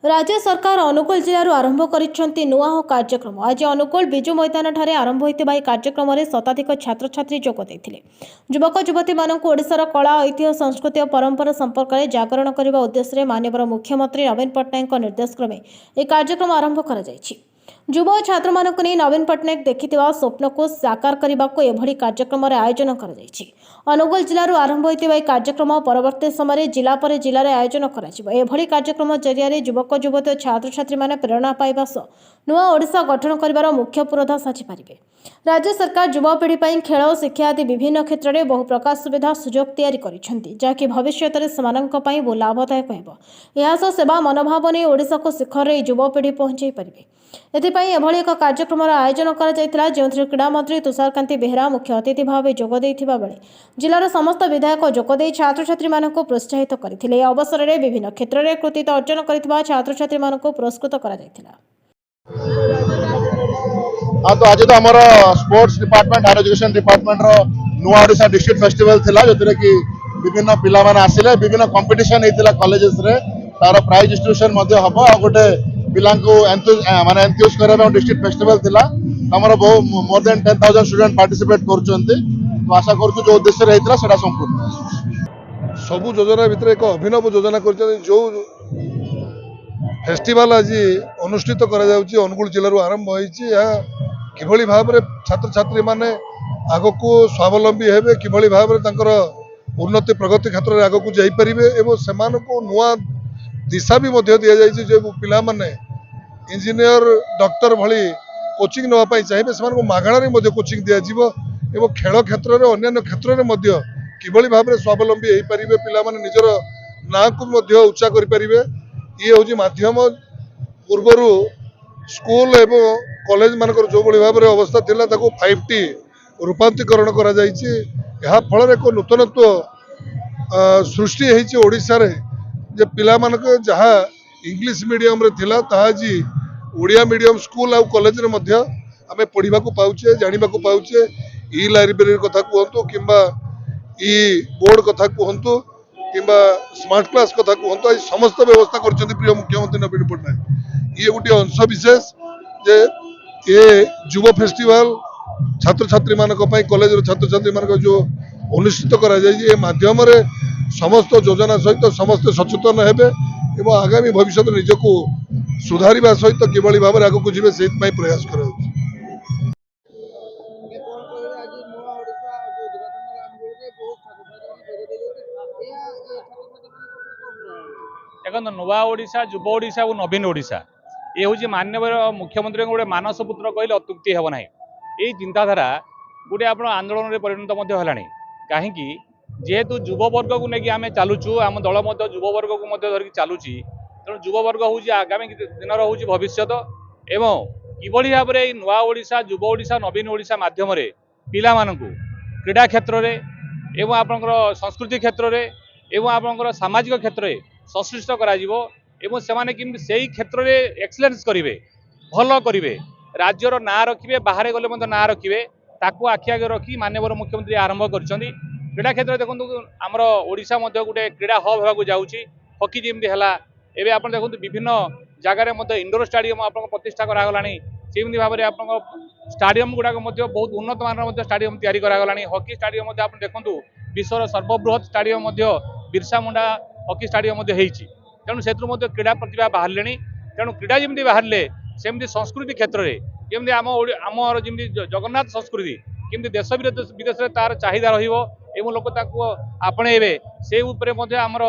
राज्य सरकार अनुगुल जिलूर आरंभ करिसेंति नुआ कार्यक्रम। आज अनुगुल बिजु मैदान ठारे आरंभ होइतिबा कार्यक्रम में शताधिक छात्र छात्री जोग देथिले। युवक युवती मानक ओडिशार कला ऐतिह्य संस्कृति और परंपरा संपर्क में जागरण करने उद्देश्य माननीय मुख्यमंत्री नवीन पट्टनायक निर्देश क्रमे यह कार्यक्रम आरंभ कर युव छात्र मानक नहीं नवीन पट्टनायक देखिथिबा स्वप्न को साकार करने को एभली कार्यक्रम आयोजन कर अनुगुल जिलूर आरंभ होइतिबा कार्यक्रम परवर्ती समय जिला पर जिले आयोजन कर कार्यक्रम जरिए युवक युवती और छात्र छात्री माने प्रेरणा पाइबा सह नुआ ओडिशा गठन कर मुख्य पुरोधा साजी पारिबे। राज्य सरकार युवपीढ़ी पर खेल और शिक्षा आदि विभिन्न क्षेत्र में बहु प्रकार सुविधा सुजोग तैयारी करिसेंति, जाकि भविष्य में सेमानंक पई बहु लाभदायक हेबो। यह सह सेवा मनोभाव नहीं ओडिशा को शिखर रे युवपीढ़ी पहुंचाई पारिबे। एथिपाई एभली एक कार्यक्रम आयोजन करा जायतिला, जेउथिरे क्रीड़ा मंत्री तुषारकांति बेहेरा मुख्य अतिथि भाव जोग देइथिबा बेले जिलार समस्त विधायक जोग देइ छात्र छात्री मानक प्रोत्साहित करथिले। अवसर में विभिन्न क्षेत्र में कृतित्व अर्जन करथिबा छात्र छात्री मानक पुरस्कृत करा जायतिला। हाँ, तो आज तो आमर sports department higher education department नुआ ओडिशा डिस्ट्रिक्ट फेस्टिवल थिला, जो कि विभिन्न पिला माने आसिले, विभिन्न कंपटीशन हेतिला कॉलेजेस रे, तार प्राइज डिस्ट्रीब्यूशन मध्ये हबो। आ गोटे पिला को माने एंथुसियास्ट करबा डिस्ट्रिक्ट फेस्टिवल थिला। हमर बहु मोर देन 10,000 स्टूडेंट पार्टिसिपेट करचंती। तो आशा करछु जो उद्देश्य हेतिला सेटा संपूर्ण सबु योजना भितर एक अभिनव योजना करचंती। जो फेस्टिवल आज अनुष्ठित करा जाउची अनुगुल जिल्लारू आरंभ होईची। किभली भाव में छात्र छात्री माने आगको स्वावलंबी हेबे, किभली भाव में तांकर उन्नति प्रगति क्षेत्र में आगको जाई परिबे एवं सेमान को नुआ दिशा भी मध्य दिया जाइए। जो पिला माने इंजीनियर डॉक्टर भली कोचिंग नवा पाई चाहिए सेमान को मागणारे मध्य कोचिंग दिया जिवो एवं खेल क्षेत्र में अन्य क्षेत्र में मध्य किभली भाव में स्वावलंबी हेई परिबे, पिला माने निजर ना को मध्य उच्चा करि परिबे। ये होची माध्यम। पूर्वरु स्कूल एवं कॉलेज मानकर जो भाई भाव में अवस्था थिला ताको 5T रूपांतरीकरण करा जाइछि। यह फल एक नूतनत्व सृष्टि होइछि ओडिशा रे, जे पिला मानक जहा इंग्लिश मीडियम रे थिला ताहा जी ओडिया मीडियम स्कूल आ कॉलेज रे मध्य आमे पढ़िबा को पाउछे, जानिबा को पाउछे। ई लाइब्रेरी कथा कहंतु किंबा ई बोर्ड कथा कहंतु किंबा स्मार्ट क्लास कथा कहंतु, आज समस्त व्यवस्था करछन्ती प्रिय मुख्यमंत्री नवीन पट्टनायक। ये गोटे अंश विशेष जे ये युव फेस्टिवल छात्र छात्री मानक पई कॉलेज रो छात्र छात्री मानक जो अनुष्ठित करा जाय, ये माध्यम रे समस्त योजना सहित समस्त सचेतन हेबे एवं आगामी भविष्य निजको सुधारिबा सहित किभली भाव में आगको जीवे सेत पई प्रयास करा जाय। देखो नुआ ओडिशा, युव ओडिशा और नवीन ओडिशा ये हूँ माननीय मुख्यमंत्री गोटे मानस पुत्र कहले अत्युक्ति हे ना। यही चिंताधारा गोटे आप आंदोलन में परिणत है कहीं जेहेतु युववर्ग को लेकिन आम चलुचु, आम दल युववर्ग को धरिक चलुची। तेणु युववर्ग हूँ आगामी दिन हूँ भविष्य एवं किभली भाव में नुआ ओडिशा, युव ओडिशा, नवीन ओडिशा माध्यम पिला मानकु क्रीड़ा क्षेत्र में एवं आपंकर संस्कृति क्षेत्र में एवं आपंकर सामाजिक क्षेत्र में संश्लिष्ट करा जिवो एवं सेमाने किमि सेही क्षेत्र में एक्सलेंस करिवे, भल करिवे, राज्यर ना रखिवे, बाहर गले मते ना रखिवे, ताकू आखि आगे रखी माननीय मुख्यमंत्री आरंभ करछन्ती। क्रीड़ा क्षेत्र देखंतु हमर ओडिशा मध्य गुटे क्रीड़ा हब हेबाकू जाउची। हॉकी जेमती हला एबे आपण देखंतु विभिन्न जगार मध्य इंडोर स्टाडियम आपण प्रतिष्ठा करा गलानी। सेमती भाव में आपण स्टाडियम गुडाक मध्य बहुत उन्नत मानर मध्य स्टाडियम तैयारी करा गलानी। हॉकी स्टाडियम मध्य आपण देखंतु विश्वर सर्वबृहत स्टाडियम मध्य बिरसा मुंडा हॉकी स्टाडियम मध्य हेइची। तेणु से क्रीड़ा प्रतिभा बाहर। तेणु क्रीड़ा जमी बाहर सेमती संस्कृति क्षेत्र में जमी आम जमी जगन्नाथ संस्कृति केमती देश विदेश में तार चाहिदा रही लोक आपणेबे से आमर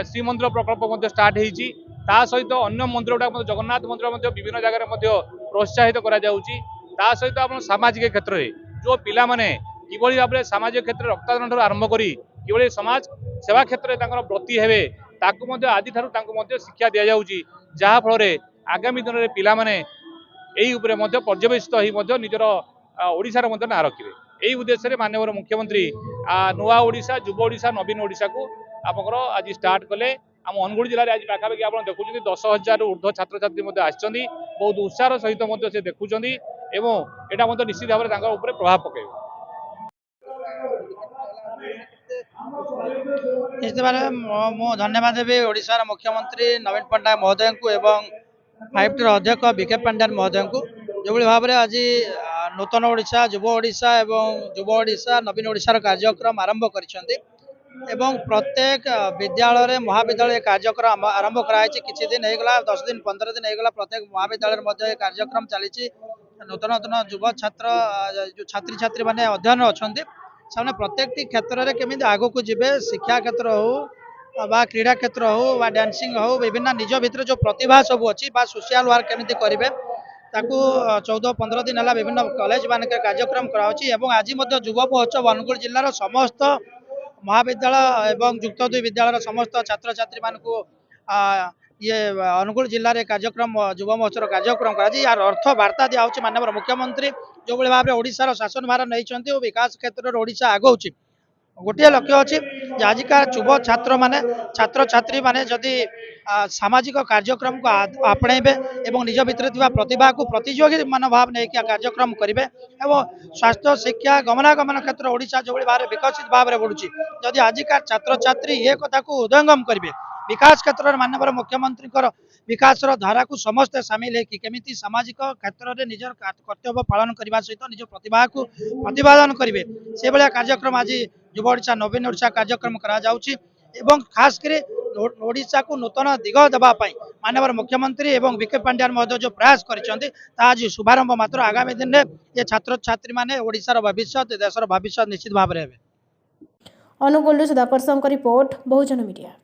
श्रीमंदिर प्रकल्प स्टार्ट होती। सहित अन्य मंदिर गुड़ा जगन्नाथ मंदिर विभिन्न जगह प्रोत्साहित करा सहित आप सामाजिक क्षेत्र में जो पिला माने किभली भाव में सामाजिक क्षेत्र में रक्तदान आरंभ करी किभली समाज सेवा क्षेत्र में ब्रती हेबे ताकू आज शिक्षा दि जाऊँगी। जहाँफल आगामी दिन में पिला माने यही पर्यवेसित हो निजर ओडिशार ना रखिए। यही उद्देश्य माननीय मुख्यमंत्री नुआ ओडिशा, युव ओडिशा, नवीन ओडिशा को आपंकर आज स्टार्ट कले। आम अनुगुल जिले में आज पाखापाखि आप देखुं 10,000 ऊर्ध्व छात्र छात्री आसछन्ती, बहुत उत्साह सहित से देखुं एवं यहाँ निश्चित भाव में प्रभाव पकड़। निश्चित भाव मु धन्यवाद देवी ओडिशार मुख्यमंत्री नवीन पट्टनायक महोदय को एवं 5T अध्यक्ष विके पांड्यान महोदय को जो भाव में आज नूतन ओडिशा युव ओडिशा एवं युव ओडिशा नवीन ओडिशार कार्यक्रम आरंभ करिसेंती एवं प्रत्येक विद्यालय महाविद्यालय कार्यक्रम आरंभ कराई किछि दिन होगला 10 दिन 15 दिन होगला प्रत्येक महाविद्यालय मध्य कार्यक्रम चली नूतन नूतन युव छात्र जो छात्री छात्री माने अध्ययन अछंती से प्रत्येक क्षेत्र में केमी आग को जी शिक्षा क्षेत्र हो बा क्रीड़ा क्षेत्र हो बा डांसिंग हो विभिन्न निज भितर जो प्रतिभा सब अच्छी बा सोशल वर्क केमी करेंगे ताकू 14-15 दिन है विभिन्न कॉलेज मान कार्यक्रम कराई आज युव महोत्सव अनुगुल जिलार समस्त महाविद्यालय एवं युक्त 2 विद्यालय समस्त छात्र छात्री मान ये अनुगुल जिले में कार्यक्रम युव महोत्सव कार्यक्रम यार अर्थ वार्ता दिया माननीय मुख्यमंत्री जो भाव में ओडिशार शासन भार नहीं विकास क्षेत्र में ओडिशा आगौची गोटे लक्ष्य अच्छी आजिका युव छात्र माने छात्र छात्री माने जदि सामाजिक कार्यक्रम को आपणेबे एवं निज भितर प्रतिभा को प्रतियोगी मनोभाव नहीं कार्यक्रम करेंगे एवं स्वास्थ्य शिक्षा गमनागमन क्षेत्र ओडिशा जो भाव विकसित भाव में बढ़ुची जदि आजिका छात्र छात्री ये कथा को हृदयंगम करेंगे विकास क्षेत्र में माननीय मुख्यमंत्री विकास धारा को समस्ते सामिल है कि केमिति सामाजिक क्षेत्र में निजर कर्तव्य पालन करने सहित निज प्रतिभा को प्रतिपादन करेंगे से भाया कार्यक्रम आज युव ओडिशा नवीन ओडिशा कार्यक्रम करा जाउछि एवं खास कर ओडिशा को नूतन दिग देवाई माननीय मुख्यमंत्री एवं विके पांड्यान महोदय जो प्रयास कर आज शुभारंभ मात्र आगामी दिन में ये छात्र छात्री माने ओडिशार भविष्य देशर भविष्य निश्चित भाव में। अनुगुल सुधाकर रिपोर्ट बहुजन मीडिया।